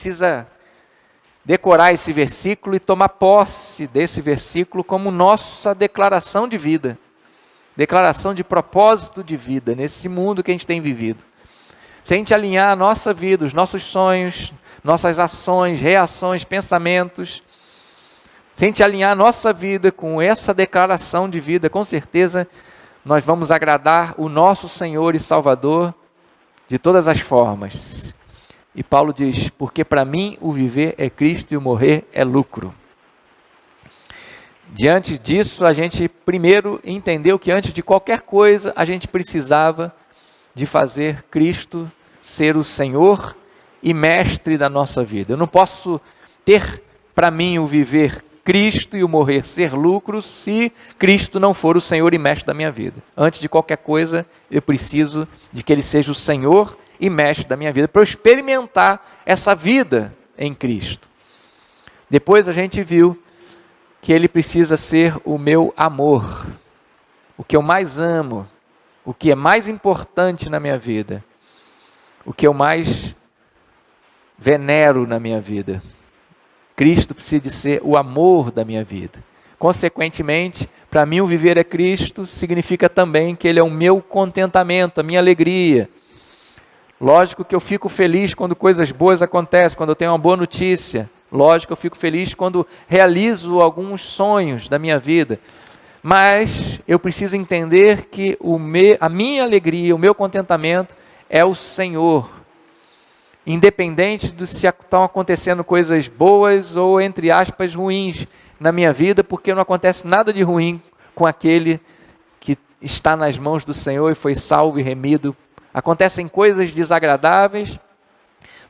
precisa decorar esse versículo e tomar posse desse versículo como nossa declaração de vida, declaração de propósito de vida nesse mundo que a gente tem vivido. Se a gente alinhar a nossa vida, os nossos sonhos, nossas ações, reações, pensamentos, se a gente alinhar a nossa vida com essa declaração de vida, com certeza nós vamos agradar o nosso Senhor e Salvador de todas as formas. E Paulo diz, porque para mim o viver é Cristo e o morrer é lucro. Diante disso, a gente primeiro entendeu que antes de qualquer coisa, a gente precisava de fazer Cristo ser o Senhor e mestre da nossa vida. Eu não posso ter para mim o viver Cristo e o morrer ser lucro se Cristo não for o Senhor e mestre da minha vida. Antes de qualquer coisa, eu preciso de que Ele seja o Senhor e mestre da minha vida, para eu experimentar essa vida em Cristo. Depois a gente viu que Ele precisa ser o meu amor, o que eu mais amo, o que é mais importante na minha vida, o que eu mais venero na minha vida. Cristo precisa de ser o amor da minha vida. Consequentemente, para mim o viver é Cristo significa também que Ele é o meu contentamento, a minha alegria. Lógico que eu fico feliz quando coisas boas acontecem, quando eu tenho uma boa notícia. Lógico que eu fico feliz quando realizo alguns sonhos da minha vida. Mas eu preciso entender que a minha alegria, o meu contentamento é o Senhor. Independente de se estão acontecendo coisas boas ou, entre aspas, ruins na minha vida, porque não acontece nada de ruim com aquele que está nas mãos do Senhor e foi salvo e remido. Acontecem coisas desagradáveis,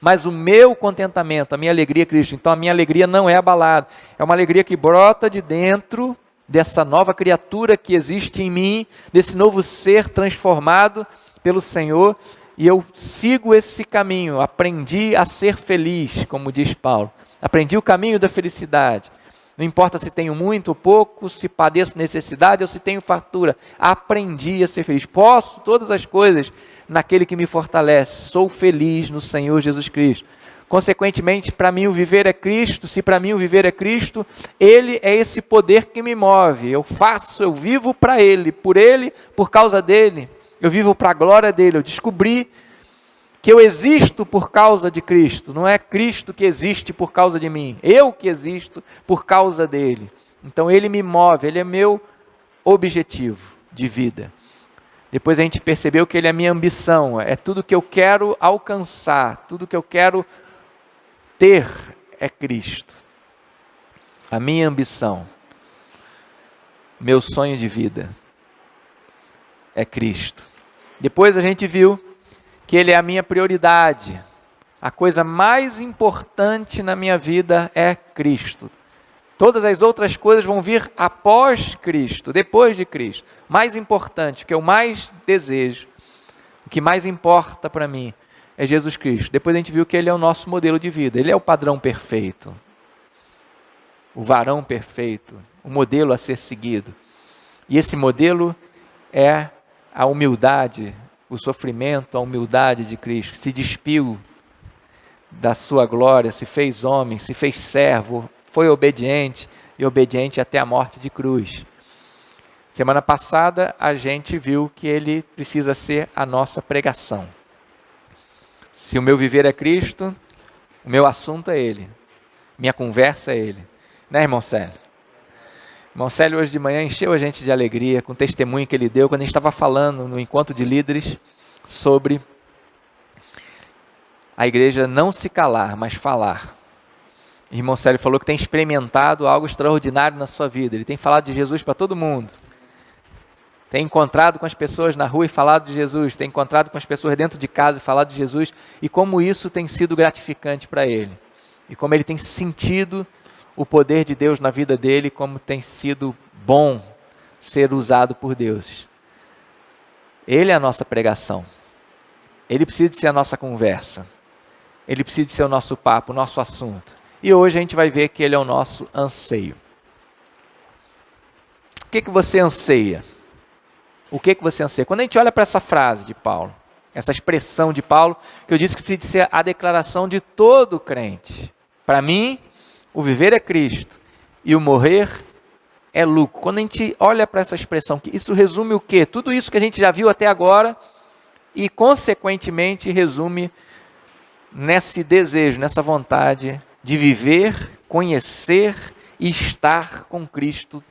mas o meu contentamento, a minha alegria é Cristo. Então a minha alegria não é abalada, é uma alegria que brota de dentro dessa nova criatura que existe em mim, desse novo ser transformado pelo Senhor, e eu sigo esse caminho, aprendi a ser feliz, como diz Paulo, aprendi o caminho da felicidade. Não importa se tenho muito ou pouco, se padeço necessidade ou se tenho fartura, aprendi a ser feliz. Posso todas as coisas naquele que me fortalece, sou feliz no Senhor Jesus Cristo. Consequentemente, para mim o viver é Cristo. Se para mim o viver é Cristo, Ele é esse poder que me move. Eu vivo para Ele, por causa dEle. Eu vivo para a glória dEle. Eu descobri que eu existo por causa de Cristo. Não é Cristo que existe por causa de mim. Eu que existo por causa dEle. Então Ele me move, Ele é meu objetivo de vida. Depois a gente percebeu que Ele é a minha ambição, é tudo que eu quero alcançar, tudo que eu quero ter é Cristo. A minha ambição, meu sonho de vida é Cristo. Depois a gente viu que Ele é a minha prioridade. A coisa mais importante na minha vida é Cristo. Todas as outras coisas vão vir após Cristo, depois de Cristo. Mais importante, o que eu mais desejo, o que mais importa para mim é Jesus Cristo. Depois a gente viu que Ele é o nosso modelo de vida. Ele é o padrão perfeito, o varão perfeito, o modelo a ser seguido. E esse modelo é a humildade, o sofrimento, a humildade de Cristo. Se despiu da sua glória, se fez homem, se fez servo, foi obediente e obediente até a morte de cruz. Semana passada a gente viu que Ele precisa ser a nossa pregação. Se o meu viver é Cristo, o meu assunto é Ele, minha conversa é Ele. Né, irmão Célio? Irmão Célio hoje de manhã encheu a gente de alegria com o testemunho que ele deu quando a gente estava falando no encontro de líderes sobre a igreja não se calar, mas falar. O irmão Célio falou que tem experimentado algo extraordinário na sua vida. Ele tem falado de Jesus para todo mundo. Tem encontrado com as pessoas na rua e falado de Jesus. Tem encontrado com as pessoas dentro de casa e falado de Jesus. E como isso tem sido gratificante para ele. E como ele tem sentido o poder de Deus na vida dele, como tem sido bom ser usado por Deus. Ele é a nossa pregação. Ele precisa de ser a nossa conversa. Ele precisa de ser o nosso papo, o nosso assunto. E hoje a gente vai ver que Ele é o nosso anseio. O que você anseia? O que você anseia? Quando a gente olha para essa frase de Paulo, essa expressão de Paulo, que eu disse que precisa ser a declaração de todo crente. Para mim, o viver é Cristo e o morrer é lucro. Quando a gente olha para essa expressão, isso resume o quê? Tudo isso que a gente já viu até agora e, consequentemente, resume nesse desejo, nessa vontade de viver, conhecer e estar com Cristo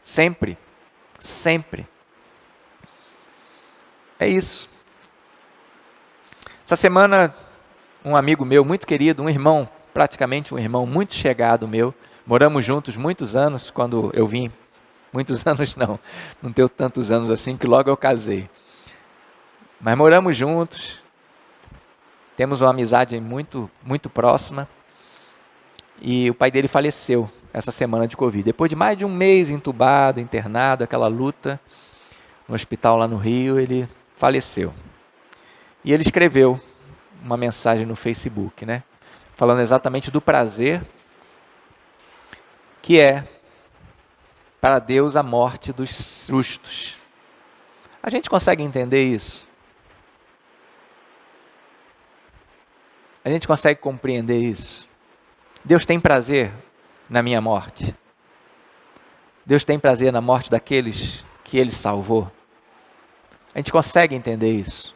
sempre. Sempre. É isso. Essa semana, um amigo meu muito querido, um irmão, praticamente um irmão muito chegado meu, moramos juntos muitos anos quando eu vim. Muitos anos não deu tantos anos assim que logo eu casei. Mas moramos juntos, temos uma amizade muito, muito próxima. E o pai dele faleceu essa semana de Covid. Depois de mais de um mês entubado, internado, aquela luta no hospital lá no Rio, ele faleceu. E ele escreveu uma mensagem no Facebook, né? Falando exatamente do prazer que é para Deus a morte dos justos. A gente consegue entender isso? A gente consegue compreender isso? Deus tem prazer na minha morte. Deus tem prazer na morte daqueles que Ele salvou. A gente consegue entender isso?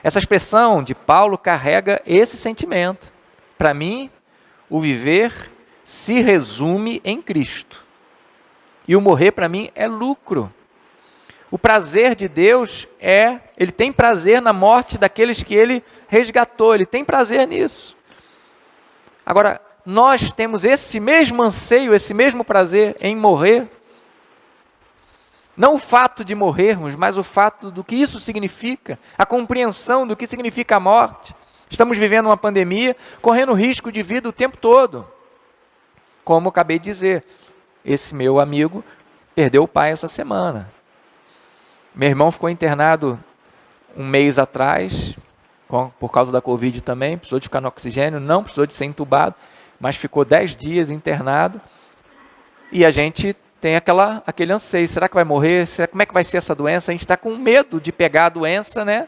Essa expressão de Paulo carrega esse sentimento. Para mim, o viver se resume em Cristo. E o morrer para mim é lucro. O prazer de Deus Ele tem prazer na morte daqueles que Ele resgatou. Ele tem prazer nisso. Agora, nós temos esse mesmo anseio, esse mesmo prazer em morrer. Não o fato de morrermos, mas o fato do que isso significa, a compreensão do que significa a morte. Estamos vivendo uma pandemia, correndo risco de vida o tempo todo. Como eu acabei de dizer, esse meu amigo perdeu o pai essa semana. Meu irmão ficou internado um mês atrás, por causa da Covid também, precisou de ficar no oxigênio, não precisou de ser entubado, mas ficou 10 dias internado. E a gente tem aquele anseio, será que vai morrer? Como é que vai ser essa doença? A gente está com medo de pegar a doença, né?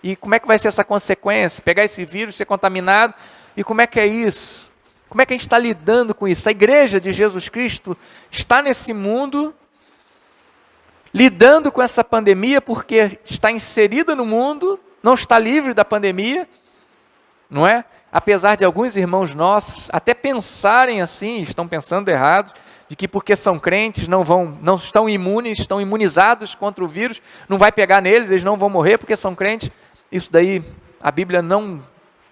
E como é que vai ser essa consequência? Pegar esse vírus, ser contaminado, e como é que é isso? Como é que a gente está lidando com isso? A igreja de Jesus Cristo está nesse mundo, lidando com essa pandemia, porque está inserida no mundo, não está livre da pandemia, não é? Apesar de alguns irmãos nossos até pensarem assim, estão pensando errado, de que porque são crentes não estão imunes, estão imunizados contra o vírus, não vai pegar neles, eles não vão morrer porque são crentes. Isso daí, a Bíblia não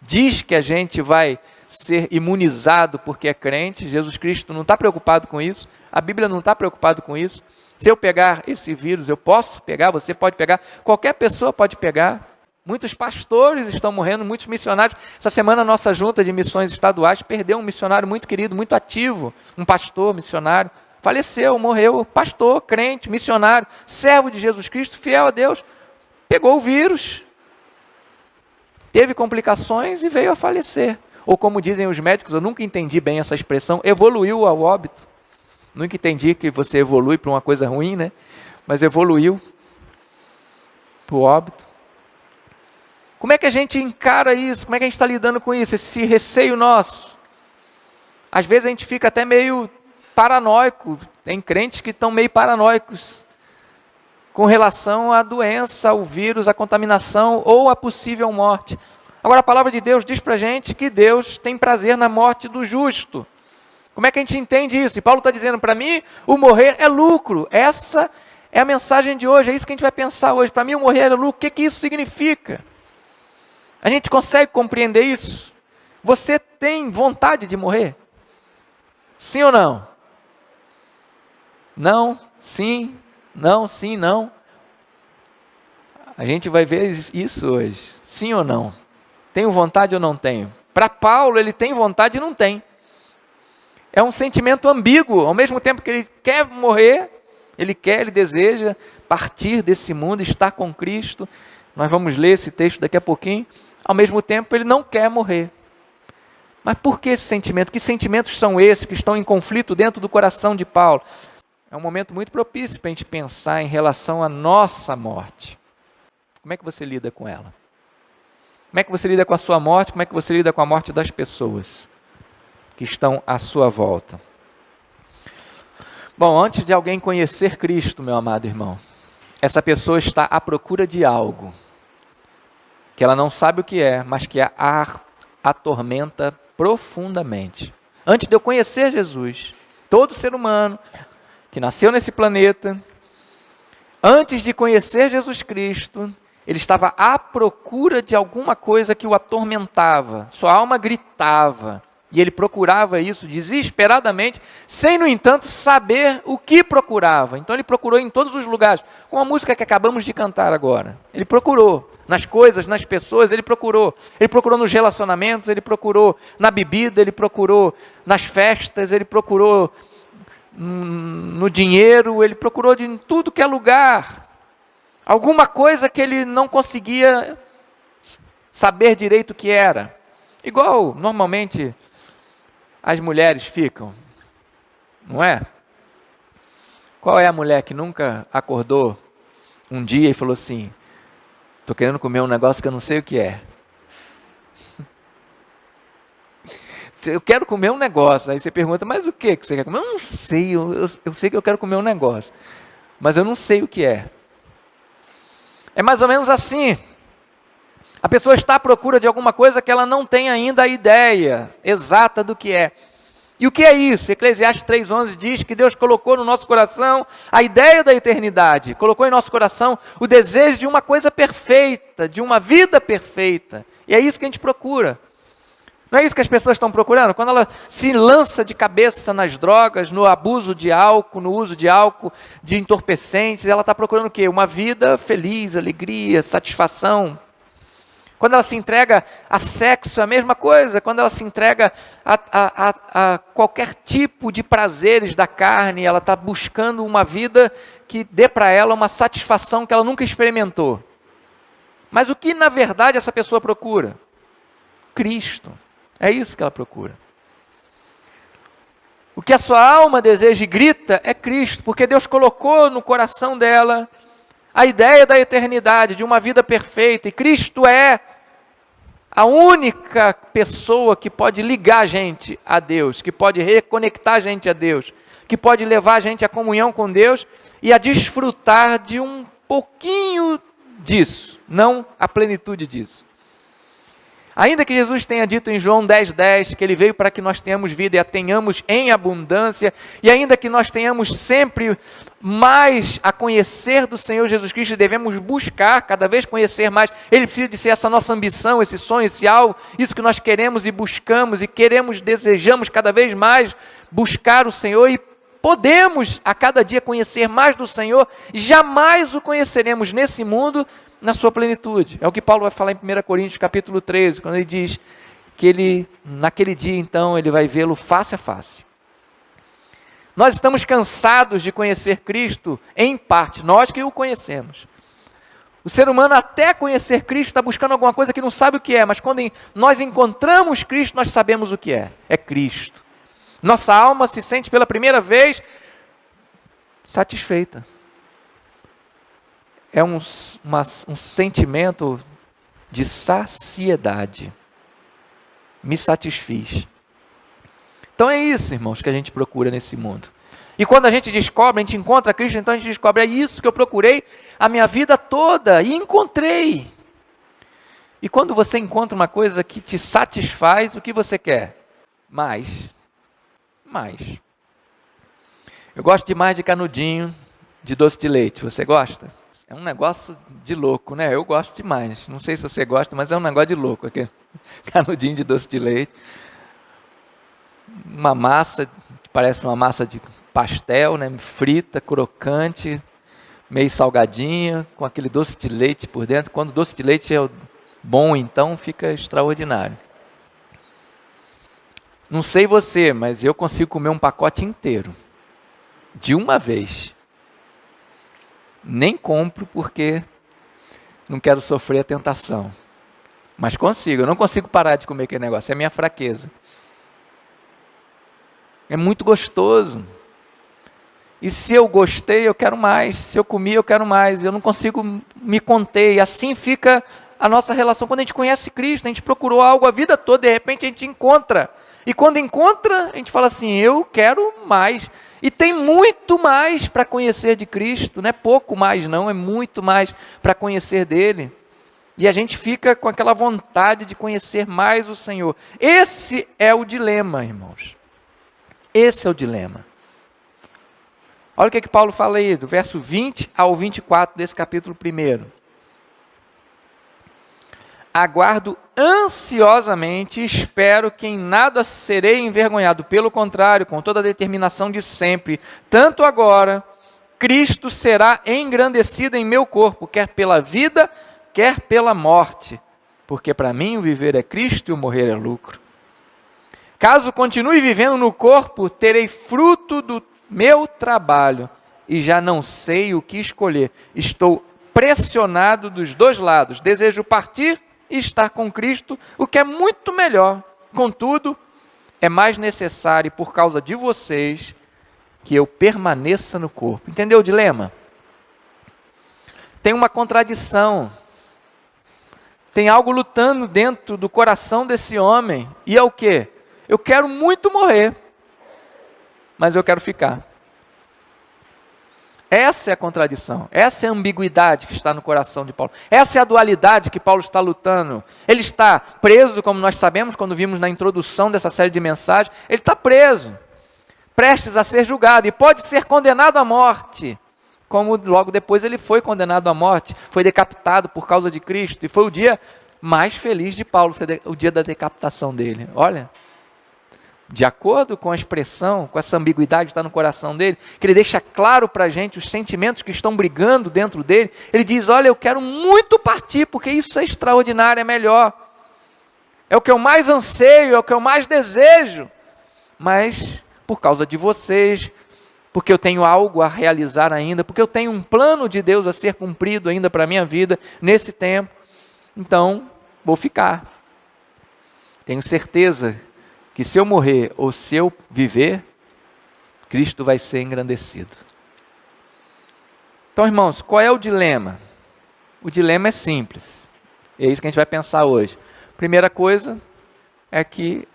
diz que a gente vai ser imunizado porque é crente. Jesus Cristo não está preocupado com isso, a Bíblia não está preocupada com isso. Se eu pegar esse vírus, eu posso pegar, você pode pegar, qualquer pessoa pode pegar. Muitos pastores estão morrendo, muitos missionários. Essa semana a nossa junta de missões estaduais perdeu um missionário muito querido, muito ativo, um pastor missionário. Faleceu, morreu, pastor, crente, missionário, servo de Jesus Cristo, fiel a Deus. Pegou o vírus, teve complicações e veio a falecer. Ou como dizem os médicos, eu nunca entendi bem essa expressão, evoluiu ao óbito. Nunca entendi que você evolui para uma coisa ruim, né? Mas evoluiu para o óbito. Como é que a gente encara isso? Como é que a gente está lidando com isso? Esse receio nosso. Às vezes a gente fica até meio paranoico. Tem crentes que estão meio paranoicos com relação à doença, ao vírus, à contaminação ou à possível morte. Agora a palavra de Deus diz para a gente que Deus tem prazer na morte do justo. Como é que a gente entende isso? E Paulo está dizendo, para mim, o morrer é lucro. Essa é a mensagem de hoje, é isso que a gente vai pensar hoje. Para mim, o morrer é lucro. O que isso significa? A gente consegue compreender isso? Você tem vontade de morrer? Sim ou não? Não, sim, não, sim, não. A gente vai ver isso hoje. Sim ou não? Tenho vontade ou não tenho? Para Paulo, ele tem vontade e não tem. É um sentimento ambíguo. Ao mesmo tempo que ele quer morrer, ele deseja partir desse mundo, estar com Cristo. Nós vamos ler esse texto daqui a pouquinho. Ao mesmo tempo, ele não quer morrer. Mas por que esse sentimento? Que sentimentos são esses que estão em conflito dentro do coração de Paulo? É um momento muito propício para a gente pensar em relação à nossa morte. Como é que você lida com ela? Como é que você lida com a sua morte? Como é que você lida com a morte das pessoas que estão à sua volta? Bom, antes de alguém conhecer Cristo, meu amado irmão, essa pessoa está à procura de algo que ela não sabe o que é, mas que a atormenta profundamente. Antes de eu conhecer Jesus, todo ser humano que nasceu nesse planeta, antes de conhecer Jesus Cristo, ele estava à procura de alguma coisa que o atormentava, sua alma gritava, e ele procurava isso desesperadamente, sem, no entanto, saber o que procurava. Então ele procurou em todos os lugares, com a música que acabamos de cantar agora. Ele procurou nas coisas, nas pessoas, ele procurou nos relacionamentos, ele procurou na bebida, ele procurou nas festas, ele procurou no dinheiro, ele procurou em tudo que é lugar, alguma coisa que ele não conseguia saber direito o que era, igual normalmente as mulheres ficam, não é? Qual é a mulher que nunca acordou um dia e falou assim, estou querendo comer um negócio que eu não sei o que é. Eu quero comer um negócio. Aí você pergunta, mas o que você quer comer? Eu não sei, eu sei que eu quero comer um negócio, mas eu não sei o que é. É mais ou menos assim. A pessoa está à procura de alguma coisa que ela não tem ainda a ideia exata do que é. E o que é isso? Eclesiastes 3,11 diz que Deus colocou no nosso coração a ideia da eternidade, colocou em nosso coração o desejo de uma coisa perfeita, de uma vida perfeita. E é isso que a gente procura. Não é isso que as pessoas estão procurando? Quando ela se lança de cabeça nas drogas, no abuso de álcool, no uso de álcool, de entorpecentes, ela está procurando o quê? Uma vida feliz, alegria, satisfação. Quando ela se entrega a sexo, é a mesma coisa. Quando ela se entrega a qualquer tipo de prazeres da carne, ela está buscando uma vida que dê para ela uma satisfação que ela nunca experimentou. Mas o que na verdade essa pessoa procura? Cristo. É isso que ela procura. O que a sua alma deseja e grita é Cristo, porque Deus colocou no coração dela a ideia da eternidade, de uma vida perfeita, e Cristo é a única pessoa que pode ligar a gente a Deus, que pode reconectar a gente a Deus, que pode levar a gente à comunhão com Deus e a desfrutar de um pouquinho disso, não a plenitude disso. Ainda que Jesus tenha dito em João 10,10 que Ele veio para que nós tenhamos vida e a tenhamos em abundância, e ainda que nós tenhamos sempre mais a conhecer do Senhor Jesus Cristo, devemos buscar cada vez conhecer mais, Ele precisa de ser essa nossa ambição, esse sonho, esse algo, isso que nós queremos e buscamos, e queremos, desejamos cada vez mais buscar o Senhor, e podemos a cada dia conhecer mais do Senhor, jamais o conheceremos nesse mundo, na sua plenitude. É o que Paulo vai falar em 1 Coríntios capítulo 13, quando ele diz que ele, naquele dia então, ele vai vê-lo face a face. Nós estamos cansados de conhecer Cristo em parte, nós que o conhecemos. O ser humano até conhecer Cristo está buscando alguma coisa que não sabe o que é, mas quando nós encontramos Cristo, nós sabemos o que é Cristo. Nossa alma se sente pela primeira vez satisfeita. É um sentimento de saciedade. Me satisfiz. Então é isso, irmãos, que a gente procura nesse mundo. E quando a gente descobre, a gente encontra Cristo, então a gente descobre, é isso que eu procurei a minha vida toda, e encontrei. E quando você encontra uma coisa que te satisfaz, o que você quer? Mais. Eu gosto demais de canudinho de doce de leite, você gosta? É um negócio de louco, né? Eu gosto demais. Não sei se você gosta, mas é um negócio de louco. Aquele canudinho de doce de leite. Uma massa, que parece uma massa de pastel, né? Frita, crocante, meio salgadinha, com aquele doce de leite por dentro. Quando o doce de leite é bom, então fica extraordinário. Não sei você, mas eu consigo comer um pacote inteiro. De uma vez. Nem compro porque não quero sofrer a tentação. Mas consigo, eu não consigo parar de comer aquele negócio, é a minha fraqueza. É muito gostoso. E se eu gostei, eu quero mais. Se eu comi, eu quero mais. Eu não consigo me conter. E assim fica a nossa relação. Quando a gente conhece Cristo, a gente procurou algo a vida toda, de repente a gente encontra. E quando encontra, a gente fala assim, eu quero mais. E tem muito mais para conhecer de Cristo, não é pouco mais não, é muito mais para conhecer dele. E a gente fica com aquela vontade de conhecer mais o Senhor. Esse é o dilema, irmãos. Esse é o dilema. Olha o que Paulo fala aí, do verso 20 ao 24 desse capítulo 1. Aguardo ansiosamente e espero que em nada serei envergonhado. Pelo contrário, com toda a determinação de sempre, tanto agora, Cristo será engrandecido em meu corpo, quer pela vida, quer pela morte. Porque para mim o viver é Cristo e o morrer é lucro. Caso continue vivendo no corpo, terei fruto do meu trabalho e já não sei o que escolher. Estou pressionado dos dois lados. Desejo partir e estar com Cristo, o que é muito melhor. Contudo, é mais necessário, por causa de vocês, que eu permaneça no corpo. Entendeu o dilema? Tem uma contradição. Tem algo lutando dentro do coração desse homem. E é o quê? Eu quero muito morrer, mas eu quero ficar. Essa é a contradição, essa é a ambiguidade que está no coração de Paulo. Essa é a dualidade que Paulo está lutando. Ele está preso, como nós sabemos, quando vimos na introdução dessa série de mensagens, ele está preso, prestes a ser julgado e pode ser condenado à morte. Como logo depois ele foi condenado à morte, foi decapitado por causa de Cristo. E foi o dia mais feliz de Paulo, o dia da decapitação dele. Olha, de acordo com a expressão, com essa ambiguidade que está no coração dele, que ele deixa claro para a gente os sentimentos que estão brigando dentro dele, ele diz, olha, eu quero muito partir, porque isso é extraordinário, é melhor. É o que eu mais anseio, é o que eu mais desejo. Mas, por causa de vocês, porque eu tenho algo a realizar ainda, porque eu tenho um plano de Deus a ser cumprido ainda para a minha vida, nesse tempo, então, vou ficar. Tenho certeza que se eu morrer ou se eu viver, Cristo vai ser engrandecido. Então, irmãos, qual é o dilema? O dilema é simples. É isso que a gente vai pensar hoje. Primeira coisa é que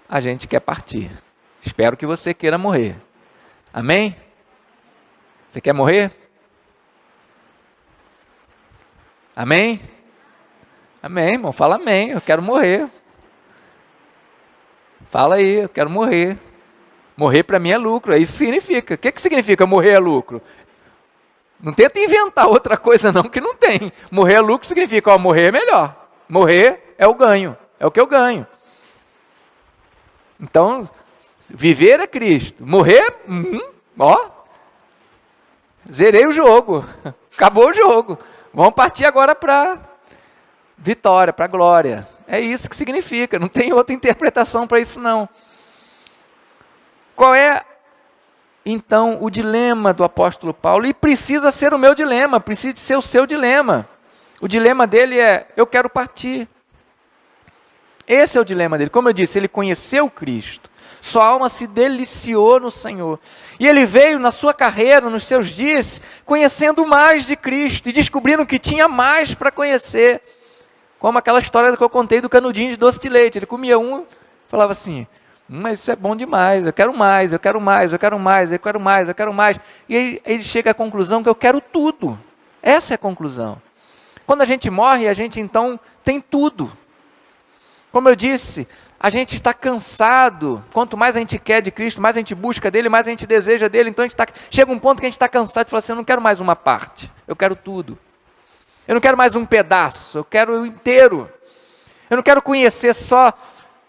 a gente quer partir. Espero que você queira morrer. Amém? Você quer morrer? Amém? Amém, irmão. Fala amém. Eu quero morrer. Fala aí, eu quero morrer. Morrer para mim é lucro, é isso que significa. O que significa morrer é lucro? Não tenta inventar outra coisa não, que não tem. Morrer é lucro significa, ó, morrer é melhor. Morrer é o ganho, é o que eu ganho. Então, viver é Cristo. Morrer, ó, zerei o jogo. Acabou o jogo. Vamos partir agora para vitória, para glória. É isso que significa, não tem outra interpretação para isso não. Qual é, então, o dilema do apóstolo Paulo? E precisa ser o meu dilema, precisa ser o seu dilema. O dilema dele é, eu quero partir. Esse é o dilema dele. Como eu disse, ele conheceu Cristo. Sua alma se deliciou no Senhor. E ele veio na sua carreira, nos seus dias, conhecendo mais de Cristo e descobrindo que tinha mais para conhecer. Como aquela história que eu contei do canudinho de doce de leite. Ele comia um, falava assim, mas isso é bom demais, eu quero mais, eu quero mais, eu quero mais, eu quero mais, eu quero mais. E ele chega à conclusão que eu quero tudo. Essa é a conclusão. Quando a gente morre, a gente então tem tudo. Como eu disse, a gente está cansado. Quanto mais a gente quer de Cristo, mais a gente busca dele, mais a gente deseja dele. Então chega um ponto que a gente está cansado e fala assim, eu não quero mais uma parte, eu quero tudo. Eu não quero mais um pedaço, eu quero o inteiro. Eu não quero conhecer só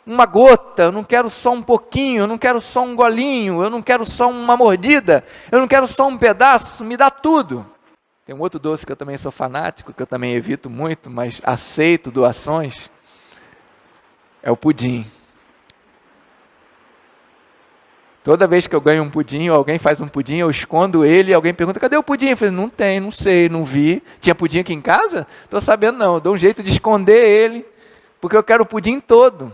uma gota, eu não quero só um pouquinho, eu não quero só um golinho, eu não quero só uma mordida, eu não quero só um pedaço, me dá tudo. Tem um outro doce que eu também sou fanático, que eu também evito muito, mas aceito doações, é o pudim. Toda vez que eu ganho um pudim, ou alguém faz um pudim, eu escondo ele, e alguém pergunta, cadê o pudim? Eu falei, não tem, não sei, não vi. Tinha pudim aqui em casa? Estou sabendo não, eu dou um jeito de esconder ele, porque eu quero o pudim todo.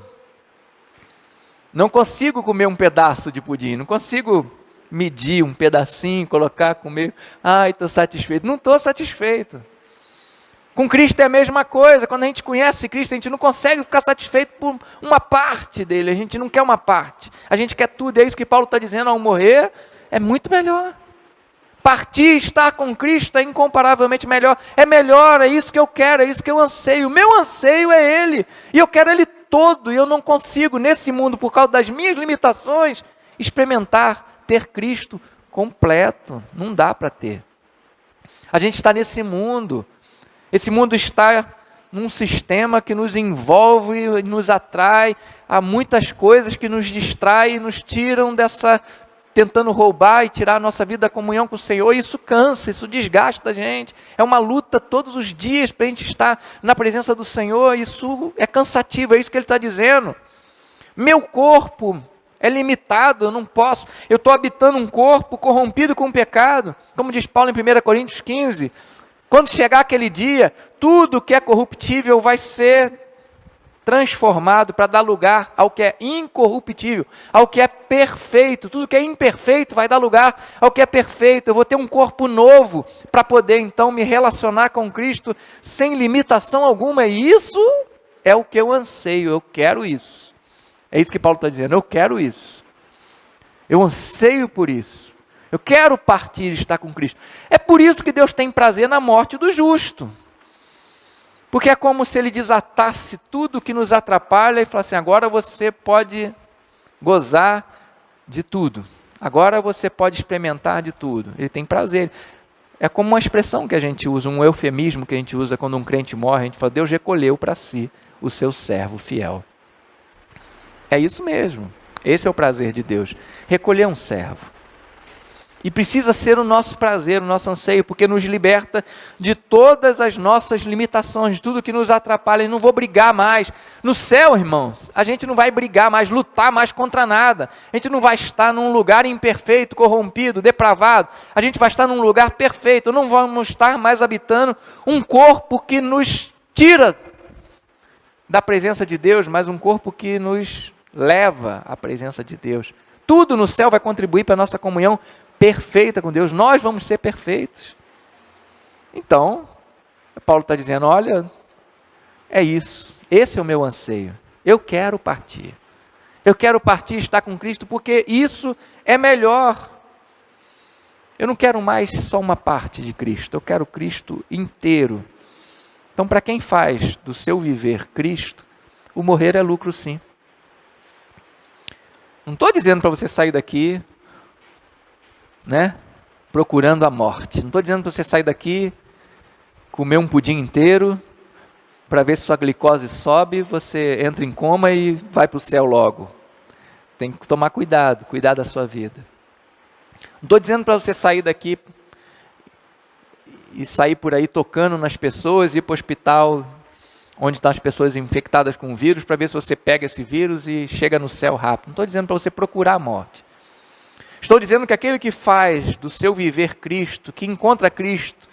Não consigo comer um pedaço de pudim, não consigo medir um pedacinho, colocar, comer, ai, estou satisfeito. Não estou satisfeito. Com Cristo é a mesma coisa. Quando a gente conhece Cristo, a gente não consegue ficar satisfeito por uma parte dele. A gente não quer uma parte. A gente quer tudo. É isso que Paulo está dizendo, ao morrer é muito melhor. Partir, estar com Cristo é incomparavelmente melhor. É melhor, é isso que eu quero, é isso que eu anseio. O meu anseio é Ele. E eu quero Ele todo. E eu não consigo, nesse mundo, por causa das minhas limitações, experimentar ter Cristo completo. Não dá para ter. A gente está nesse mundo. Esse mundo está num sistema que nos envolve e nos atrai. Há muitas coisas que nos distraem e nos tiram dessa, tentando roubar e tirar a nossa vida da comunhão com o Senhor. Isso cansa, isso desgasta a gente. É uma luta todos os dias para a gente estar na presença do Senhor. Isso é cansativo, é isso que Ele está dizendo. Meu corpo é limitado, eu não posso. Eu estou habitando um corpo corrompido com o pecado. Como diz Paulo em 1 Coríntios 15... Quando chegar aquele dia, tudo que é corruptível vai ser transformado para dar lugar ao que é incorruptível, ao que é perfeito. Tudo que é imperfeito vai dar lugar ao que é perfeito. Eu vou ter um corpo novo para poder então me relacionar com Cristo sem limitação alguma. E isso é o que eu anseio, eu quero isso. É isso que Paulo está dizendo, eu quero isso. Eu anseio por isso. Eu quero partir e estar com Cristo. É por isso que Deus tem prazer na morte do justo. Porque é como se Ele desatasse tudo que nos atrapalha e falasse assim, agora você pode gozar de tudo. Agora você pode experimentar de tudo. Ele tem prazer. É como uma expressão que a gente usa, um eufemismo que a gente usa quando um crente morre. A gente fala, Deus recolheu para si o seu servo fiel. É isso mesmo. Esse é o prazer de Deus. Recolher um servo. E precisa ser o nosso prazer, o nosso anseio, porque nos liberta de todas as nossas limitações, de tudo que nos atrapalha. E não vou brigar mais. No céu, irmãos, a gente não vai brigar mais, lutar mais contra nada. A gente não vai estar num lugar imperfeito, corrompido, depravado. A gente vai estar num lugar perfeito. Não vamos estar mais habitando um corpo que nos tira da presença de Deus, mas um corpo que nos leva à presença de Deus. Tudo no céu vai contribuir para a nossa comunhão perfeita com Deus, nós vamos ser perfeitos. Então, Paulo está dizendo, olha, é isso, esse é o meu anseio, eu quero partir e estar com Cristo, porque isso é melhor. Eu não quero mais só uma parte de Cristo, eu quero Cristo inteiro. Então, para quem faz do seu viver Cristo, o morrer é lucro sim. Não estou dizendo para você sair daqui procurando a morte. Não estou dizendo para você sair daqui, comer um pudim inteiro, para ver se sua glicose sobe, você entra em coma e vai para o céu logo. Tem que tomar cuidado, cuidar da sua vida. Não estou dizendo para você sair daqui e sair por aí tocando nas pessoas, ir para o hospital onde estão as pessoas infectadas com o vírus, para ver se você pega esse vírus e chega no céu rápido. Não estou dizendo para você procurar a morte. Estou dizendo que aquele que faz do seu viver Cristo, que encontra Cristo,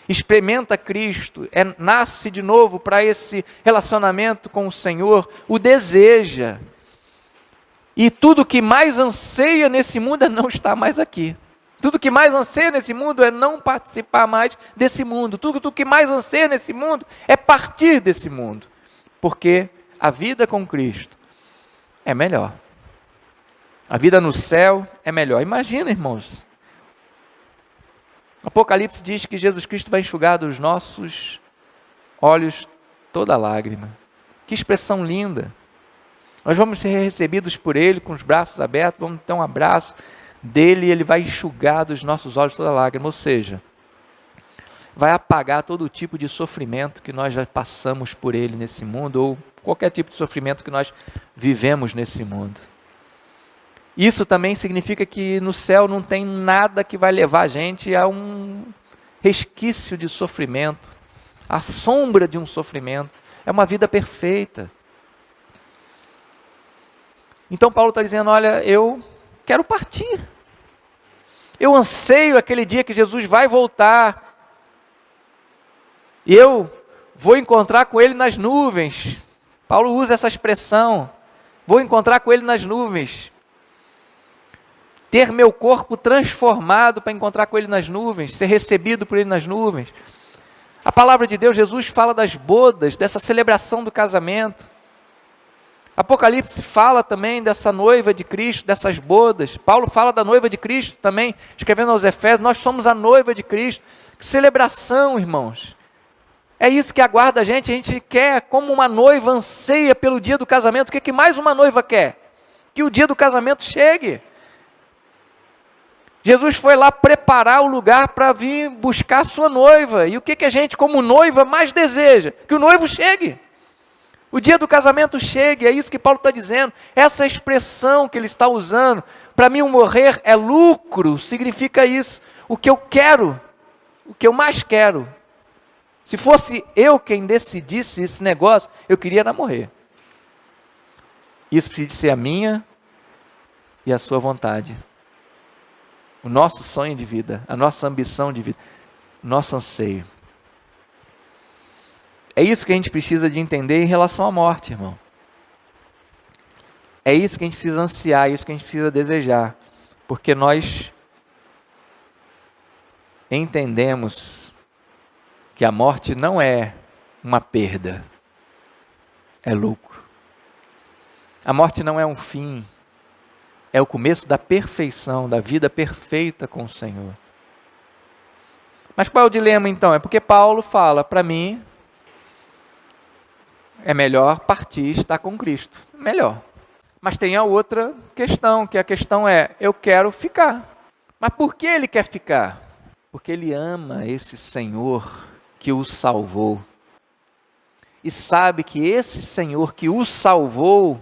experimenta Cristo, nasce de novo para esse relacionamento com o Senhor, o deseja. E tudo que mais anseia nesse mundo é não estar mais aqui. Tudo que mais anseia nesse mundo é não participar mais desse mundo. Tudo que mais anseia nesse mundo é partir desse mundo. Porque a vida com Cristo é melhor. A vida no céu é melhor. Imagina, irmãos. Apocalipse diz que Jesus Cristo vai enxugar dos nossos olhos toda lágrima. Que expressão linda. Nós vamos ser recebidos por Ele com os braços abertos, vamos ter um abraço dele e Ele vai enxugar dos nossos olhos toda lágrima. Ou seja, vai apagar todo tipo de sofrimento que nós já passamos por Ele nesse mundo, ou qualquer tipo de sofrimento que nós vivemos nesse mundo. Isso também significa que no céu não tem nada que vai levar a gente a um resquício de sofrimento, a sombra de um sofrimento. É uma vida perfeita. Então Paulo está dizendo, olha, eu quero partir. Eu anseio aquele dia que Jesus vai voltar. E eu vou encontrar com Ele nas nuvens. Paulo usa essa expressão. Vou encontrar com Ele nas nuvens. Ter meu corpo transformado para encontrar com Ele nas nuvens, ser recebido por Ele nas nuvens. A palavra de Deus, Jesus fala das bodas, dessa celebração do casamento. Apocalipse fala também dessa noiva de Cristo, dessas bodas. Paulo fala da noiva de Cristo também, escrevendo aos Efésios, nós somos a noiva de Cristo. Que celebração, irmãos. É isso que aguarda a gente quer, como uma noiva anseia pelo dia do casamento. O que mais uma noiva quer? Que o dia do casamento chegue. Jesus foi lá preparar o lugar para vir buscar a sua noiva. E o que a gente, como noiva, mais deseja? Que o noivo chegue. O dia do casamento chegue, é isso que Paulo está dizendo. Essa expressão que ele está usando, para mim o morrer é lucro, significa isso. O que eu quero, o que eu mais quero. Se fosse eu quem decidisse esse negócio, eu queria não morrer. Isso precisa ser a minha e a sua vontade. O nosso sonho de vida, a nossa ambição de vida, o nosso anseio. É isso que a gente precisa de entender em relação à morte, irmão. É isso que a gente precisa ansiar, é isso que a gente precisa desejar. Porque nós entendemos que a morte não é uma perda, é lucro. A morte não é um fim, é o começo da perfeição, da vida perfeita com o Senhor. Mas qual é o dilema então? É porque Paulo fala, para mim, é melhor partir e estar com Cristo. Melhor. Mas tem a outra questão, que a questão é, eu quero ficar. Mas por que ele quer ficar? Porque ele ama esse Senhor que o salvou. E sabe que esse Senhor que o salvou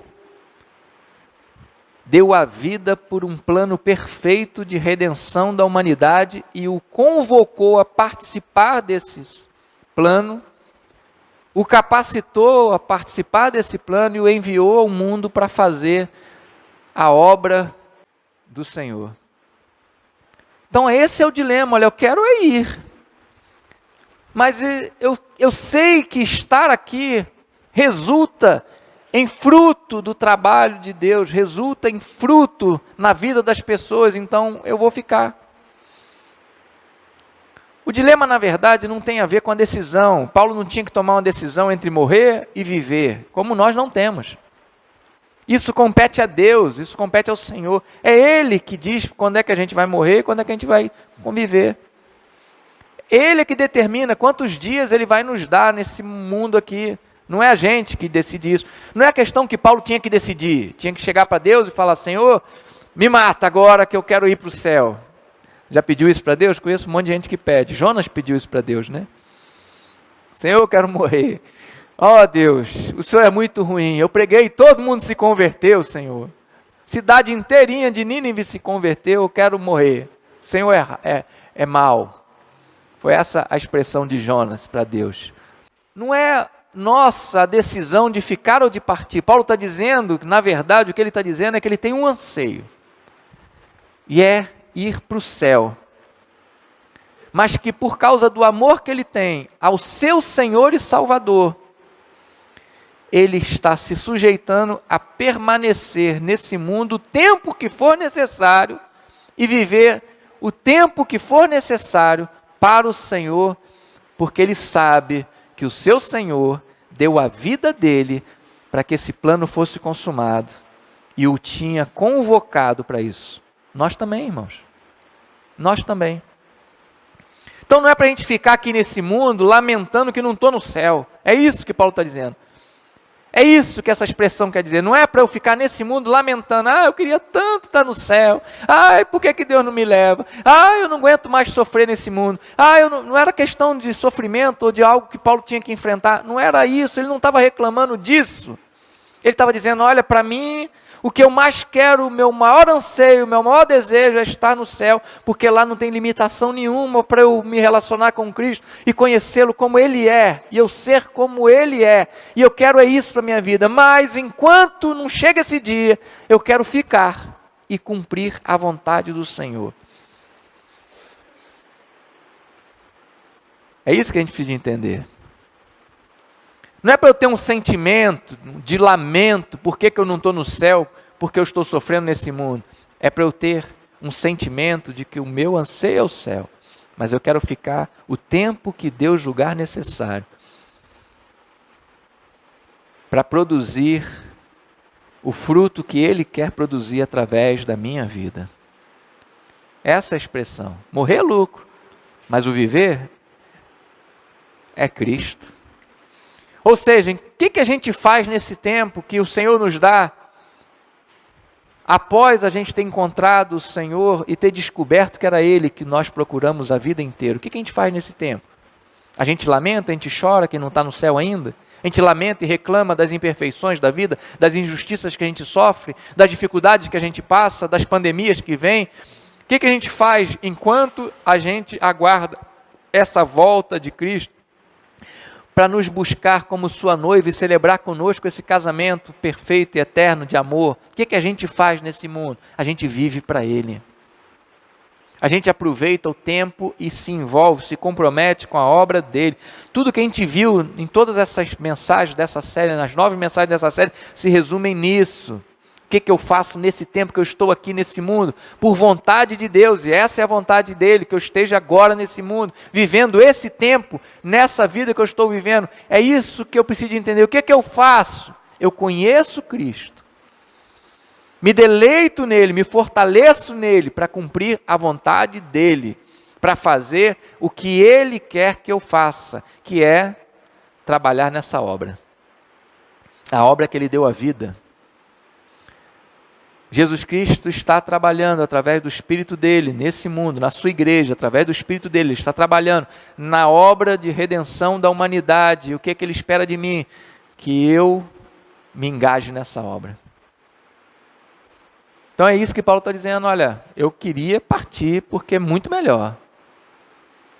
deu a vida por um plano perfeito de redenção da humanidade e o convocou a participar desse plano, o capacitou a participar desse plano e o enviou ao mundo para fazer a obra do Senhor. Então esse é o dilema, olha, eu quero ir, mas eu sei que estar aqui resulta em fruto do trabalho de Deus, resulta em fruto na vida das pessoas, então eu vou ficar. O dilema, na verdade, não tem a ver com a decisão. Paulo não tinha que tomar uma decisão entre morrer e viver, como nós não temos. Isso compete a Deus, isso compete ao Senhor. É Ele que diz quando é que a gente vai morrer e quando é que a gente vai conviver. Ele é que determina quantos dias Ele vai nos dar nesse mundo aqui. Não é a gente que decide isso. Não é a questão que Paulo tinha que decidir. Tinha que chegar para Deus e falar, Senhor, me mata agora que eu quero ir para o céu. Já pediu isso para Deus? Conheço um monte de gente que pede. Jonas pediu isso para Deus, né? Senhor, eu quero morrer. Ó Deus, o Senhor é muito ruim. Eu preguei, todo mundo se converteu, Senhor. Cidade inteirinha de Nínive se converteu, eu quero morrer. O Senhor é mau. Foi essa a expressão de Jonas para Deus. Não é nossa decisão de ficar ou de partir. Paulo está dizendo, na verdade, o que ele está dizendo é que ele tem um anseio. E é ir para o céu. Mas que por causa do amor que ele tem ao seu Senhor e Salvador, ele está se sujeitando a permanecer nesse mundo o tempo que for necessário e viver o tempo que for necessário para o Senhor, porque ele sabe que o seu Senhor deu a vida dele para que esse plano fosse consumado e o tinha convocado para isso. Nós também, irmãos. Nós também. Então não é para a gente ficar aqui nesse mundo lamentando que não estou no céu. É isso que Paulo está dizendo. É isso que essa expressão quer dizer. Não é para eu ficar nesse mundo lamentando. Eu queria tanto estar no céu. Por que Deus não me leva? Eu não aguento mais sofrer nesse mundo. Não era questão de sofrimento ou de algo que Paulo tinha que enfrentar. Não era isso. Ele não estava reclamando disso. Ele estava dizendo, olha, para mim, o que eu mais quero, o meu maior anseio, o meu maior desejo é estar no céu, porque lá não tem limitação nenhuma para eu me relacionar com Cristo e conhecê-lo como Ele é, e eu ser como Ele é, e eu quero isso para a minha vida, mas enquanto não chega esse dia, eu quero ficar e cumprir a vontade do Senhor. É isso que a gente precisa entender. Não é para eu ter um sentimento de lamento, por que eu não estou no céu, porque eu estou sofrendo nesse mundo. É para eu ter um sentimento de que o meu anseio é o céu. mas eu quero ficar o tempo que Deus julgar necessário para produzir o fruto que Ele quer produzir através da minha vida. Essa é a expressão. Morrer é lucro, mas o viver é Cristo. Ou seja, o que a gente faz nesse tempo que o Senhor nos dá, após a gente ter encontrado o Senhor e ter descoberto que era Ele que nós procuramos a vida inteira? O que a gente faz nesse tempo? A gente lamenta, a gente chora que não está no céu ainda? A gente lamenta e reclama das imperfeições da vida, das injustiças que a gente sofre, das dificuldades que a gente passa, das pandemias que vêm. O que a gente faz enquanto a gente aguarda essa volta de Cristo para nos buscar como sua noiva e celebrar conosco esse casamento perfeito e eterno de amor? O que a gente faz nesse mundo? A gente vive para Ele. A gente aproveita o tempo e se envolve, se compromete com a obra dele. Tudo que a gente viu em todas essas mensagens dessa série, nas 9 mensagens dessa série, se resumem nisso. O que eu faço nesse tempo que eu estou aqui nesse mundo? Por vontade de Deus, e essa é a vontade dele, que eu esteja agora nesse mundo, vivendo esse tempo, nessa vida que eu estou vivendo. É isso que eu preciso entender. O que eu faço? Eu conheço Cristo. Me deleito nele, me fortaleço nele para cumprir a vontade dele, para fazer o que ele quer que eu faça, que é trabalhar nessa obra. A obra que ele deu a vida. Jesus Cristo está trabalhando através do Espírito dele, nesse mundo, na sua igreja, através do Espírito dele, ele está trabalhando na obra de redenção da humanidade. O que ele espera de mim? Que eu me engaje nessa obra. Então é isso que Paulo está dizendo, olha, eu queria partir porque é muito melhor,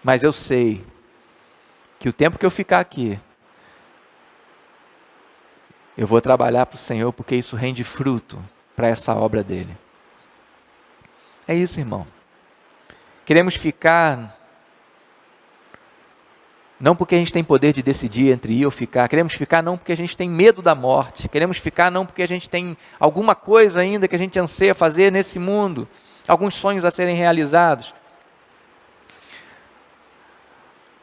mas eu sei que o tempo que eu ficar aqui, eu vou trabalhar para o Senhor porque isso rende fruto para essa obra dele. É isso, irmão. Queremos ficar, não porque a gente tem poder de decidir entre ir ou ficar. Queremos ficar não porque a gente tem medo da morte. Queremos ficar não porque a gente tem alguma coisa ainda que a gente anseia fazer nesse mundo. Alguns sonhos a serem realizados.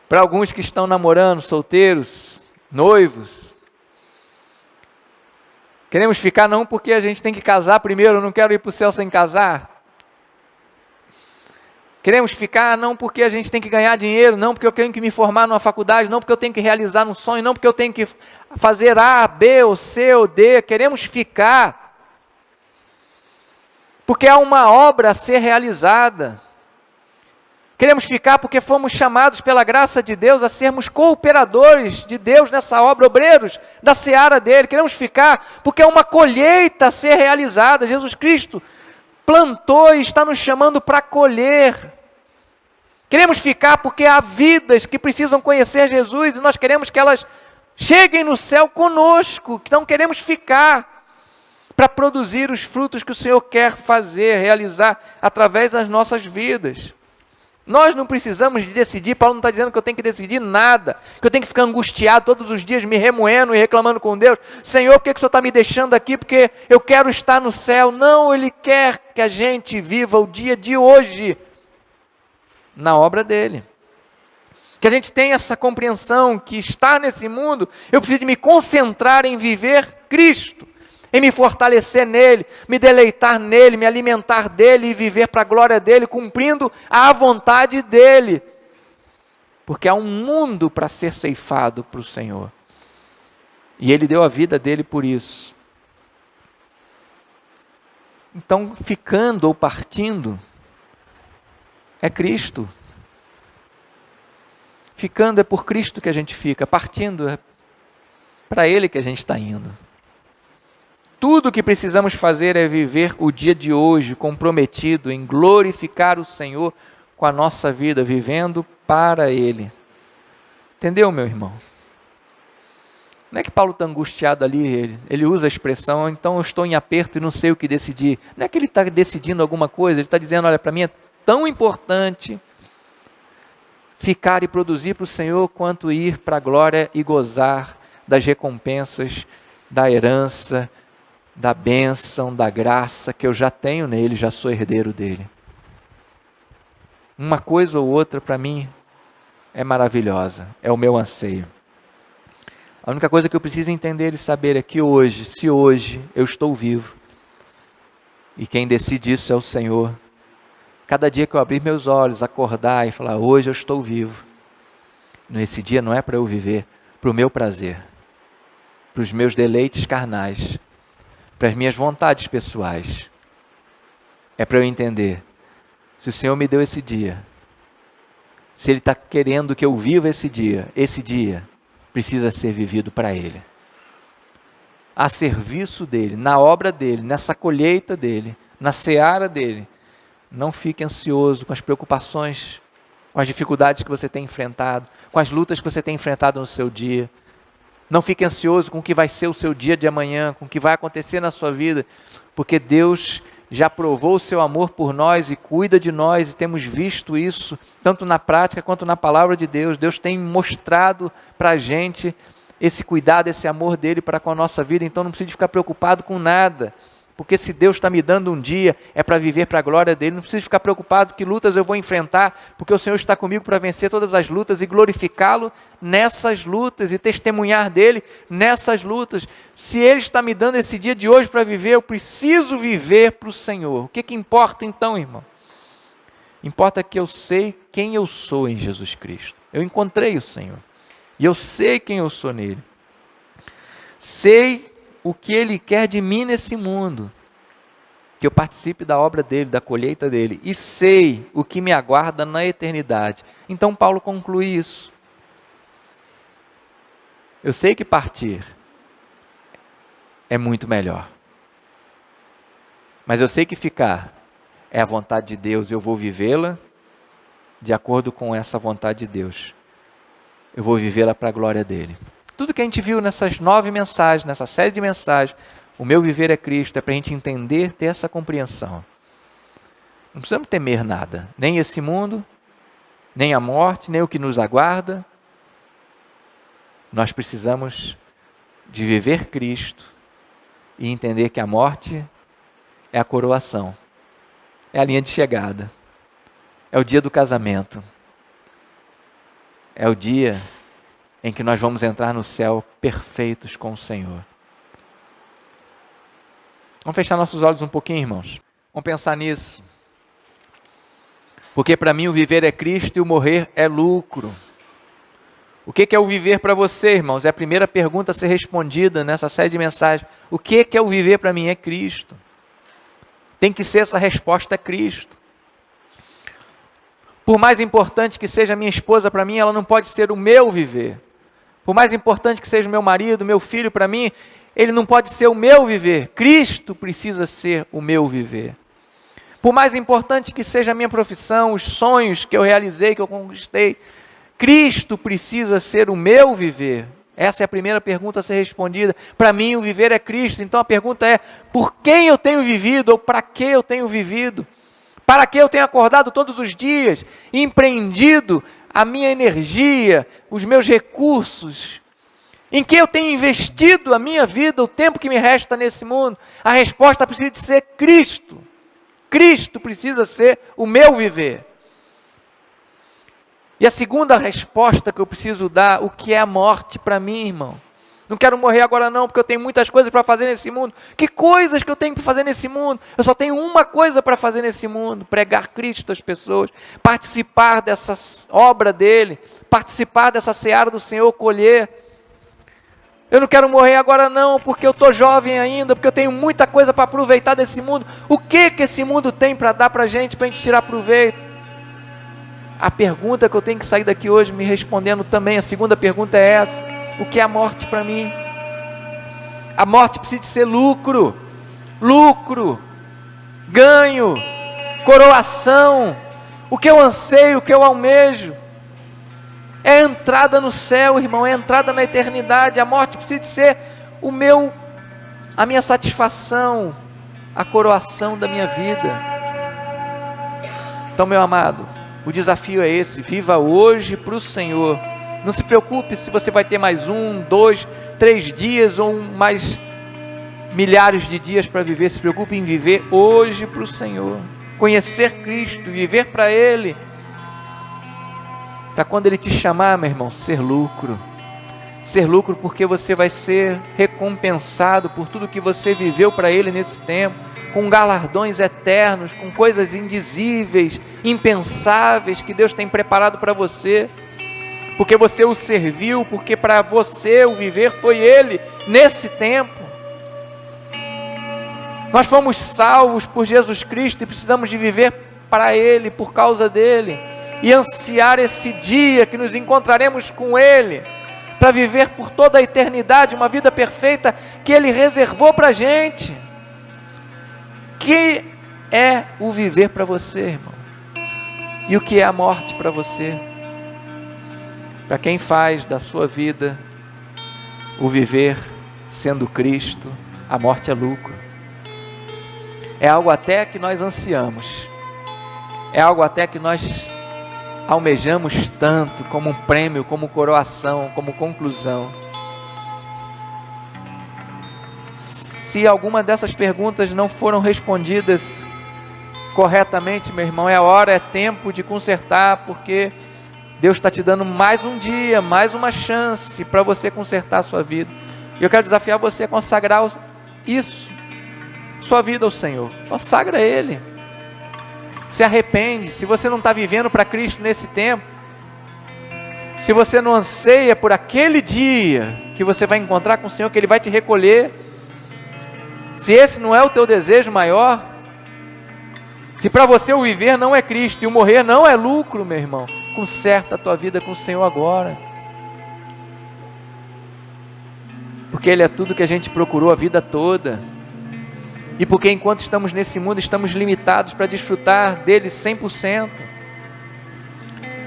Para alguns que estão namorando, solteiros, noivos. Queremos ficar não porque a gente tem que casar primeiro. Eu não quero ir para o céu sem casar. Queremos ficar não porque a gente tem que ganhar dinheiro, não porque eu tenho que me formar numa faculdade, não porque eu tenho que realizar um sonho, não porque eu tenho que fazer A, B, ou C, ou D. Queremos ficar porque há uma obra a ser realizada. Queremos ficar porque fomos chamados pela graça de Deus a sermos cooperadores de Deus nessa obra, obreiros da seara dele. Queremos ficar porque há uma colheita a ser realizada. Jesus Cristo plantou e está nos chamando para colher. Queremos ficar porque há vidas que precisam conhecer Jesus e nós queremos que elas cheguem no céu conosco. Então queremos ficar para produzir os frutos que o Senhor quer fazer, realizar através das nossas vidas. Nós não precisamos de decidir. Paulo não está dizendo que eu tenho que decidir nada, que eu tenho que ficar angustiado todos os dias, me remoendo e reclamando com Deus. Senhor, por que o Senhor está me deixando aqui? Porque eu quero estar no céu. Não, Ele quer que a gente viva o dia de hoje na obra dEle. Que a gente tenha essa compreensão que estar nesse mundo, eu preciso de me concentrar em viver Cristo, em me fortalecer nele, me deleitar nele, me alimentar dele e viver para a glória dele, cumprindo a vontade dele. Porque há um mundo para ser ceifado para o Senhor. E ele deu a vida dele por isso. Então, ficando ou partindo, é Cristo. Ficando é por Cristo que a gente fica, partindo é para Ele que a gente está indo. Tudo o que precisamos fazer é viver o dia de hoje comprometido em glorificar o Senhor com a nossa vida, vivendo para Ele. Entendeu, meu irmão? Não é que Paulo está angustiado ali, ele usa a expressão, então eu estou em aperto e não sei o que decidir. Não é que ele está decidindo alguma coisa, ele está dizendo, olha, para mim é tão importante ficar e produzir para o Senhor quanto ir para a glória e gozar das recompensas, da herança, da bênção, da graça que eu já tenho nele, já sou herdeiro dele. Uma coisa ou outra para mim é maravilhosa, é o meu anseio. A única coisa que eu preciso entender e saber é que hoje, se hoje eu estou vivo, e quem decide isso é o Senhor, cada dia que eu abrir meus olhos, acordar e falar, hoje eu estou vivo, esse dia não é para eu viver para o meu prazer, para os meus deleites carnais, para as minhas vontades pessoais. É para eu entender, se o Senhor me deu esse dia, se Ele está querendo que eu viva esse dia precisa ser vivido para Ele. A serviço dEle, na obra dEle, nessa colheita dEle, na seara dEle. Não fique ansioso com as preocupações, com as dificuldades que você tem enfrentado, com as lutas que você tem enfrentado no seu dia. Não fique ansioso com o que vai ser o seu dia de amanhã, com o que vai acontecer na sua vida, porque Deus já provou o seu amor por nós e cuida de nós, e temos visto isso, tanto na prática quanto na palavra de Deus. Deus tem mostrado para a gente esse cuidado, esse amor dEle para com a nossa vida, então não precisa ficar preocupado com nada, porque se Deus está me dando um dia, é para viver para a glória dEle. Não precisa ficar preocupado que lutas eu vou enfrentar, porque o Senhor está comigo para vencer todas as lutas e glorificá-lo nessas lutas e testemunhar dEle nessas lutas. Se Ele está me dando esse dia de hoje para viver, eu preciso viver para o Senhor. O que importa então, irmão? Importa que eu sei quem eu sou em Jesus Cristo. Eu encontrei o Senhor e eu sei quem eu sou nele. Sei o que Ele quer de mim nesse mundo, que eu participe da obra dEle, da colheita dEle, e sei o que me aguarda na eternidade. Então Paulo conclui isso. Eu sei que partir é muito melhor, mas eu sei que ficar é a vontade de Deus, eu vou vivê-la de acordo com essa vontade de Deus. Eu vou vivê-la para a glória dEle. Tudo que a gente viu nessas 9 mensagens, nessa série de mensagens, o meu viver é Cristo, é para a gente entender, ter essa compreensão. Não precisamos temer nada, nem esse mundo, nem a morte, nem o que nos aguarda. Nós precisamos de viver Cristo e entender que a morte é a coroação, é a linha de chegada, é o dia do casamento, é o dia em que nós vamos entrar no céu perfeitos com o Senhor. Vamos fechar nossos olhos um pouquinho, irmãos. Vamos pensar nisso. Porque para mim o viver é Cristo e o morrer é lucro. O que é o viver para você, irmãos? É a primeira pergunta a ser respondida nessa série de mensagens. O que é o viver para mim? É Cristo. Tem que ser essa resposta, é Cristo. Por mais importante que seja a minha esposa para mim, ela não pode ser o meu viver. Por mais importante que seja o meu marido, meu filho para mim, ele não pode ser o meu viver. Cristo precisa ser o meu viver. Por mais importante que seja a minha profissão, os sonhos que eu realizei, que eu conquistei, Cristo precisa ser o meu viver. Essa é a primeira pergunta a ser respondida. Para mim o viver é Cristo. Então a pergunta é, por quem eu tenho vivido ou para que eu tenho vivido? Para que eu tenho acordado todos os dias, empreendido a minha energia, os meus recursos, em que eu tenho investido a minha vida, o tempo que me resta nesse mundo? A resposta precisa de ser Cristo. Cristo precisa ser o meu viver. E a segunda resposta que eu preciso dar, o que é a morte para mim, irmão? Não quero morrer agora não, porque eu tenho muitas coisas para fazer nesse mundo. Que coisas que eu tenho para fazer nesse mundo? Eu só tenho uma coisa para fazer nesse mundo: pregar Cristo às pessoas, participar dessa obra dele, participar dessa seara do Senhor, colher. Eu não quero morrer agora não, porque eu estou jovem ainda, porque eu tenho muita coisa para aproveitar desse mundo. O que esse mundo tem para dar para a gente tirar proveito? A pergunta que eu tenho que sair daqui hoje me respondendo também, a segunda pergunta é essa: o que é a morte para mim? A morte precisa de ser lucro, ganho, coroação. O que eu anseio, o que eu almejo, é a entrada no céu, irmão, é a entrada na eternidade. A morte precisa de ser a minha satisfação, a coroação da minha vida. Então, meu amado, o desafio é esse: viva hoje para o Senhor. Não se preocupe se você vai ter mais 1, 2, 3 dias ou mais milhares de dias para viver. Se preocupe em viver hoje para o Senhor, conhecer Cristo, viver para Ele, para quando Ele te chamar, meu irmão, ser lucro. Ser lucro porque você vai ser recompensado por tudo que você viveu para Ele nesse tempo, com galardões eternos, com coisas indizíveis, impensáveis que Deus tem preparado para você, porque você o serviu, porque para você o viver foi Ele nesse tempo. Nós fomos salvos por Jesus Cristo e precisamos de viver para Ele, por causa dEle, e ansiar esse dia que nos encontraremos com Ele, para viver por toda a eternidade uma vida perfeita que Ele reservou para a gente. Que é o viver para você, irmão? E o que é a morte para você? Para quem faz da sua vida o viver sendo Cristo, a morte é lucro. É algo até que nós ansiamos, é algo até que nós almejamos tanto, como um prêmio, como coroação, como conclusão. Se alguma dessas perguntas não foram respondidas corretamente, meu irmão, é hora, é tempo de consertar, porque Deus está te dando mais um dia, mais uma chance para você consertar a sua vida. E eu quero desafiar você a consagrar isso, sua vida ao Senhor. Consagra Ele. Se arrepende. Se você não está vivendo para Cristo nesse tempo, se você não anseia por aquele dia que você vai encontrar com o Senhor, que Ele vai te recolher, se esse não é o teu desejo maior, se para você o viver não é Cristo e o morrer não é lucro, meu irmão, conserta a tua vida com o Senhor agora, porque Ele é tudo que a gente procurou a vida toda. E porque enquanto estamos nesse mundo, estamos limitados para desfrutar dele 100%.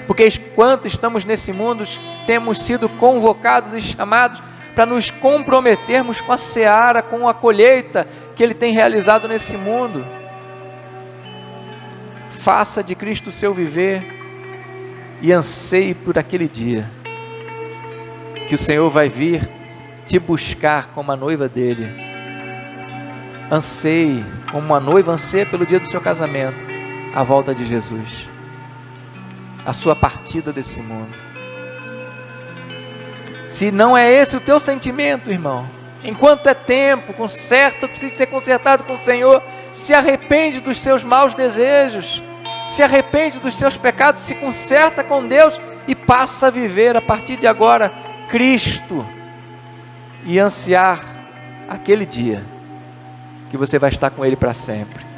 Porque enquanto estamos nesse mundo, temos sido convocados e chamados para nos comprometermos com a seara, com a colheita que Ele tem realizado nesse mundo. Faça de Cristo o seu viver e anseie por aquele dia que o Senhor vai vir te buscar como a noiva dele. Anseie, como uma noiva anseia pelo dia do seu casamento, a volta de Jesus, a sua partida desse mundo. Se não é esse o teu sentimento, irmão, enquanto é tempo, conserta, precisa ser consertado com o Senhor, se arrepende dos seus maus desejos, se arrepende dos seus pecados, se conserta com Deus e passa a viver a partir de agora Cristo e ansiar aquele dia que você vai estar com Ele para sempre.